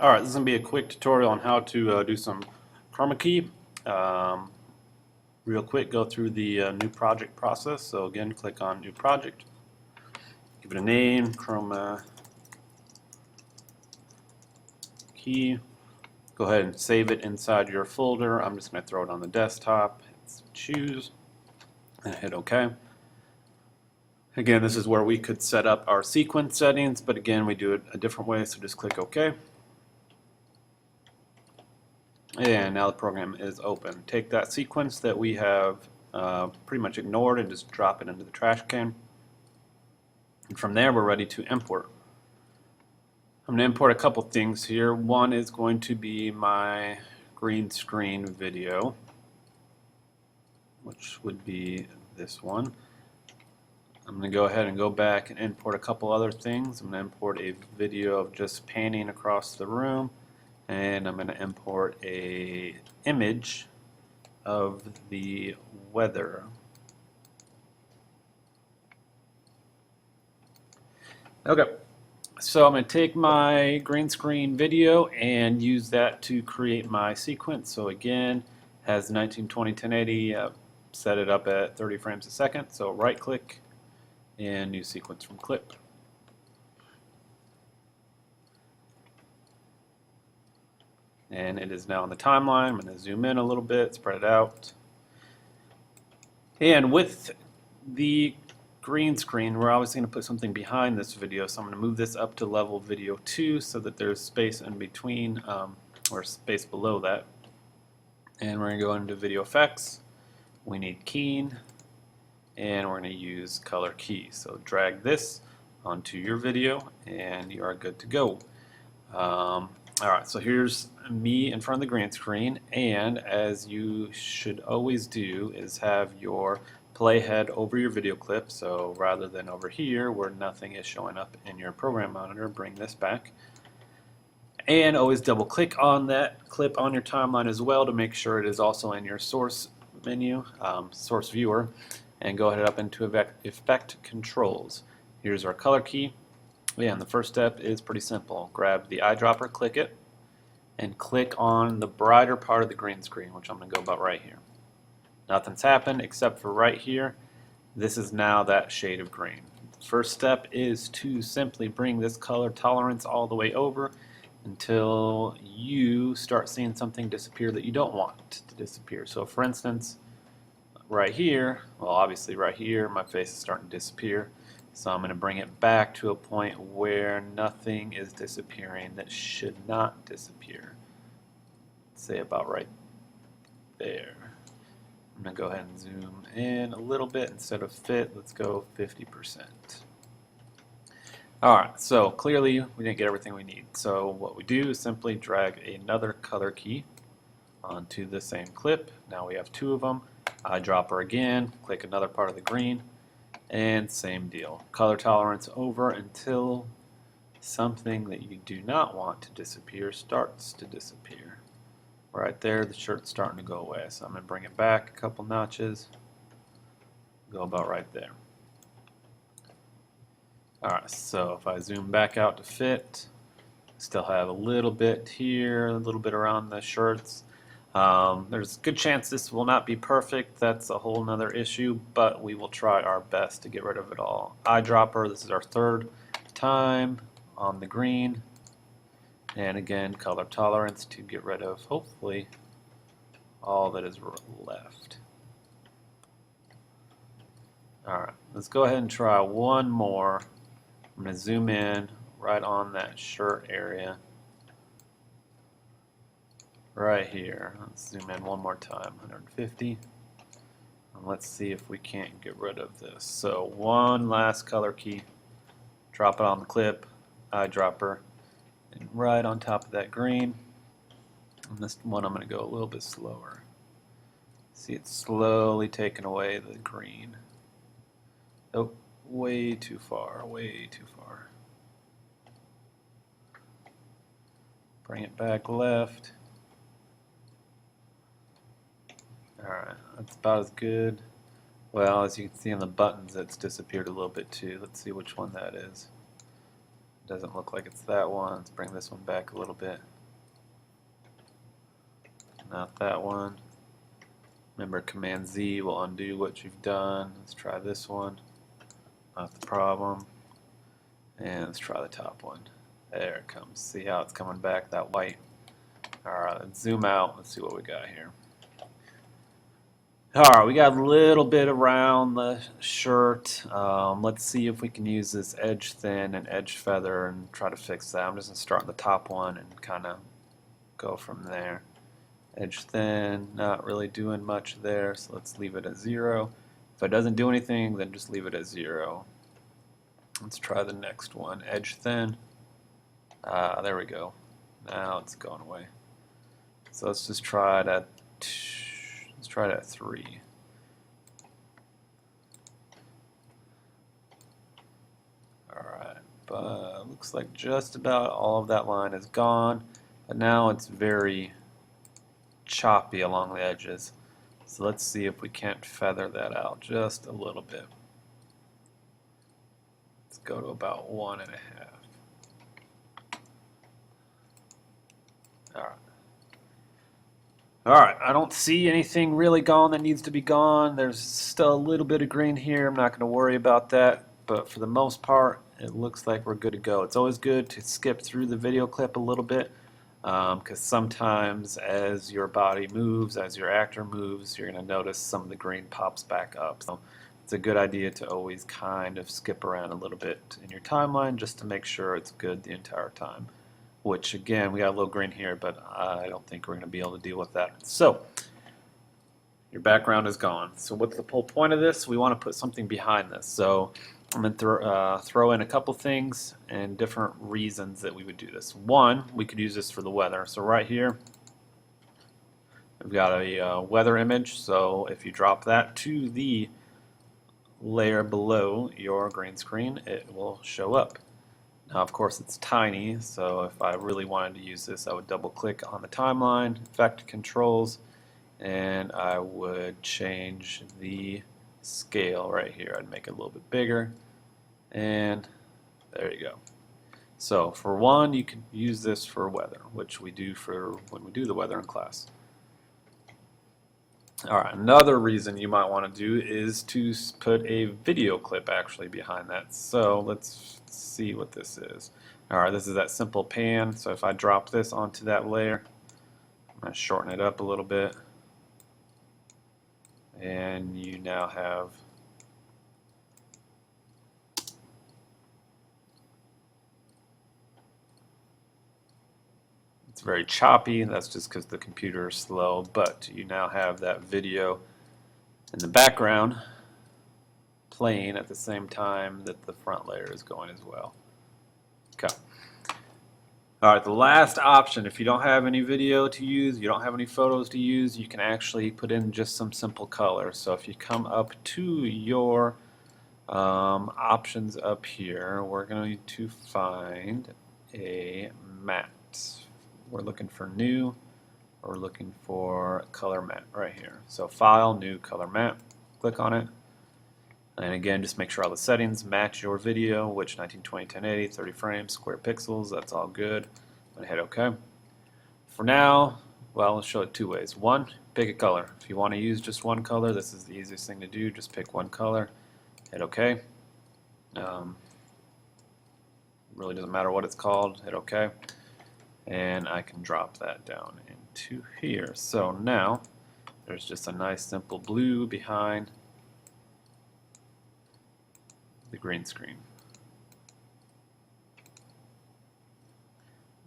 Alright, this is going to be a quick tutorial on how to do some Chroma key. Real quick, go through the new project process. So again, click on New Project, give it a name, Chroma key. Go ahead and save it inside your folder. I'm just going to throw it on the desktop. Hit Choose and hit OK. Again, this is where we could set up our sequence settings, but again, we do it a different way, so just click OK. And now the program is open. Take that sequence that we have pretty much ignored and just drop it into the trash can. And from there, we're ready to import. I'm going to import a couple things here. One is going to be my green screen video, which would be this one. I'm going to go ahead and go back and import a couple other things. I'm going to import a video of just panning across the room. And I'm going to import a image of the weather. Okay, so I'm going to take my green screen video and use that to create my sequence. So again, has 1920 1080, set it up at 30 frames a second. So right click and new sequence from clip. And it is now on the timeline. I'm going to zoom in a little bit, spread it out. And with the green screen, we're obviously going to put something behind this video. So I'm going to move this up to level video 2 so that there's space in between, or space below that. And we're going to go into video effects. We need keying, and we're going to use color key. So drag this onto your video, and you are good to go. Alright, so here's me in front of the green screen, and as you should always do is have your playhead over your video clip. So rather than over here where nothing is showing up in your program monitor, bring this back. And always double click on that clip on your timeline as well to make sure it is also in your source menu, source viewer, and go ahead up into effect controls. Here's our color key. And the first step is pretty simple. Grab the eyedropper, click it, and click on the brighter part of the green screen, which I'm going to go about right here. Nothing's happened except for right here. This is now that shade of green. The first step is to simply bring this color tolerance all the way over until you start seeing something disappear that you don't want to disappear. So for instance, right here, well obviously right here, my face is starting to disappear. So I'm going to bring it back to a point where nothing is disappearing that should not disappear. Say about right there. I'm going to go ahead and zoom in a little bit. Instead of fit, let's go 50%. Alright, so clearly we didn't get everything we need. So what we do is simply drag another color key onto the same clip. Now we have two of them. Eyedropper again, click another part of the green. And same deal, color tolerance over until something that you do not want to disappear starts to disappear. Right there, the shirt's starting to go away. So I'm going to bring it back a couple notches, go about right there. Alright, so if I zoom back out to fit, still have a little bit here, a little bit around the shirts. There's a good chance this will not be perfect. That's a whole nother issue, but we will try our best to get rid of it all. Eyedropper, this is our third time on the green. And again, color tolerance to get rid of, hopefully, all that is left. Alright, let's go ahead and try one more. I'm going to zoom in right on that shirt area. Right here. Let's zoom in one more time, 150. And let's see if we can't get rid of this. So one last color key, drop it on the clip, eyedropper, and right on top of that green. And this one I'm going to go a little bit slower. See, it's slowly taking away the green. Oh, way too far, way too far. Bring it back left. Alright, that's about as good. Well, as you can see on the buttons, it's disappeared a little bit too. Let's see which one that is. Doesn't look like it's that one. Let's bring this one back a little bit. Not that one. Remember, Command Z will undo what you've done. Let's try this one. Not the problem. And let's try the top one. There it comes. See how it's coming back, that white. Alright, let's zoom out. Let's see what we got here. Alright, we got a little bit around the shirt. Let's see if we can use this edge thin and edge feather and try to fix that. I'm just going to start on the top one and kind of go from there. Edge thin, not really doing much there, so let's leave it at 0. If it doesn't do anything, then just leave it at 0. Let's try the next one. Edge thin. There we go. Now it's going away. So let's just try it at 3. Alright, but looks like just about all of that line is gone, but now it's very choppy along the edges. So let's see if we can't feather that out just a little bit. Let's go to about 1.5. Alright, I don't see anything really gone that needs to be gone. There's still a little bit of green here. I'm not going to worry about that, but for the most part it looks like we're good to go. It's always good to skip through the video clip a little bit, because sometimes as your body moves, as your actor moves, you're going to notice some of the green pops back up. So it's a good idea to always kind of skip around a little bit in your timeline just to make sure it's good the entire time. Which again, we got a little green here, but I don't think we're going to be able to deal with that. So your background is gone. So what's the whole point of this? We want to put something behind this. So I'm going to throw in a couple things and different reasons that we would do this. One, we could use this for the weather. So right here, we've got a weather image. So if you drop that to the layer below your green screen, it will show up. Now, of course, it's tiny, so if I really wanted to use this, I would double-click on the timeline, Effect Controls, and I would change the scale right here. I'd make it a little bit bigger, and there you go. So, for one, you could use this for weather, which we do for when we do the weather in class. Alright, another reason you might want to do is to put a video clip actually behind that. So let's see what this is. Alright, this is that simple pan. So if I drop this onto that layer, I'm going to shorten it up a little bit. And you now have it's very choppy. That's just because the computer is slow, but you now have that video in the background playing at the same time that the front layer is going as well. Okay. Alright, the last option, if you don't have any video to use, you don't have any photos to use, you can actually put in just some simple color. So if you come up to your options up here, we're going to find a matte. We're looking for new, or we're looking for color matte right here. So File, New, Color Matte, click on it. And again, just make sure all the settings match your video, which 1920, 1080, 30 frames, square pixels, that's all good. I'm going to hit OK. For now, well, let's show it two ways. One, pick a color. If you want to use just one color, this is the easiest thing to do. Just pick one color, hit OK. Really doesn't matter what it's called, hit OK. And I can drop that down into here. So now there's just a nice simple blue behind the green screen.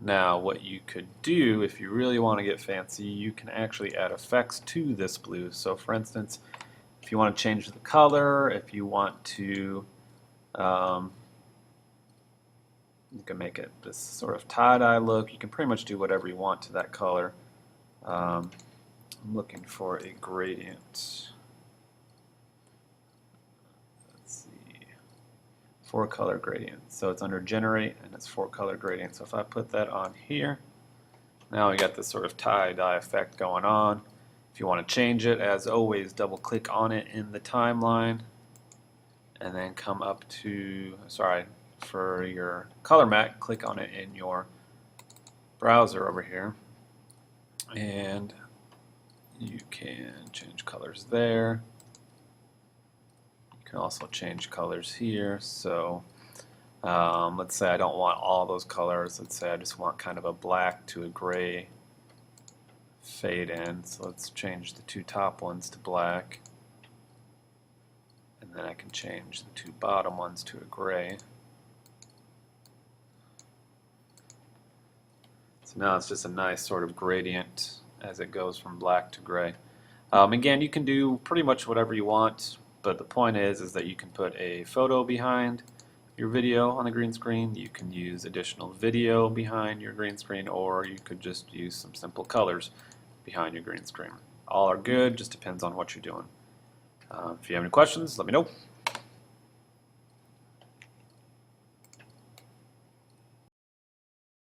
Now what you could do, if you really want to get fancy, you can actually add effects to this blue. So for instance, if you want to change the color, if you want to you can make it this sort of tie-dye look. You can pretty much do whatever you want to that color. I'm looking for a gradient. Let's see. 4-color gradient. So it's under Generate, and it's 4-color gradient. So if I put that on here, now we got this sort of tie-dye effect going on. If you want to change it, as always, double-click on it in the timeline, and then come up to, sorry, for your color mat, click on it in your browser over here, and you can change colors there. You can also change colors here. So let's say I don't want all those colors. Let's say I just want kind of a black to a gray fade in. So let's change the two top ones to black, and then I can change the two bottom ones to a gray. So now it's just a nice sort of gradient as it goes from black to gray. Again, you can do pretty much whatever you want, but the point is that you can put a photo behind your video on the green screen. You can use additional video behind your green screen, or you could just use some simple colors behind your green screen. All are good, just depends on what you're doing. If you have any questions, let me know.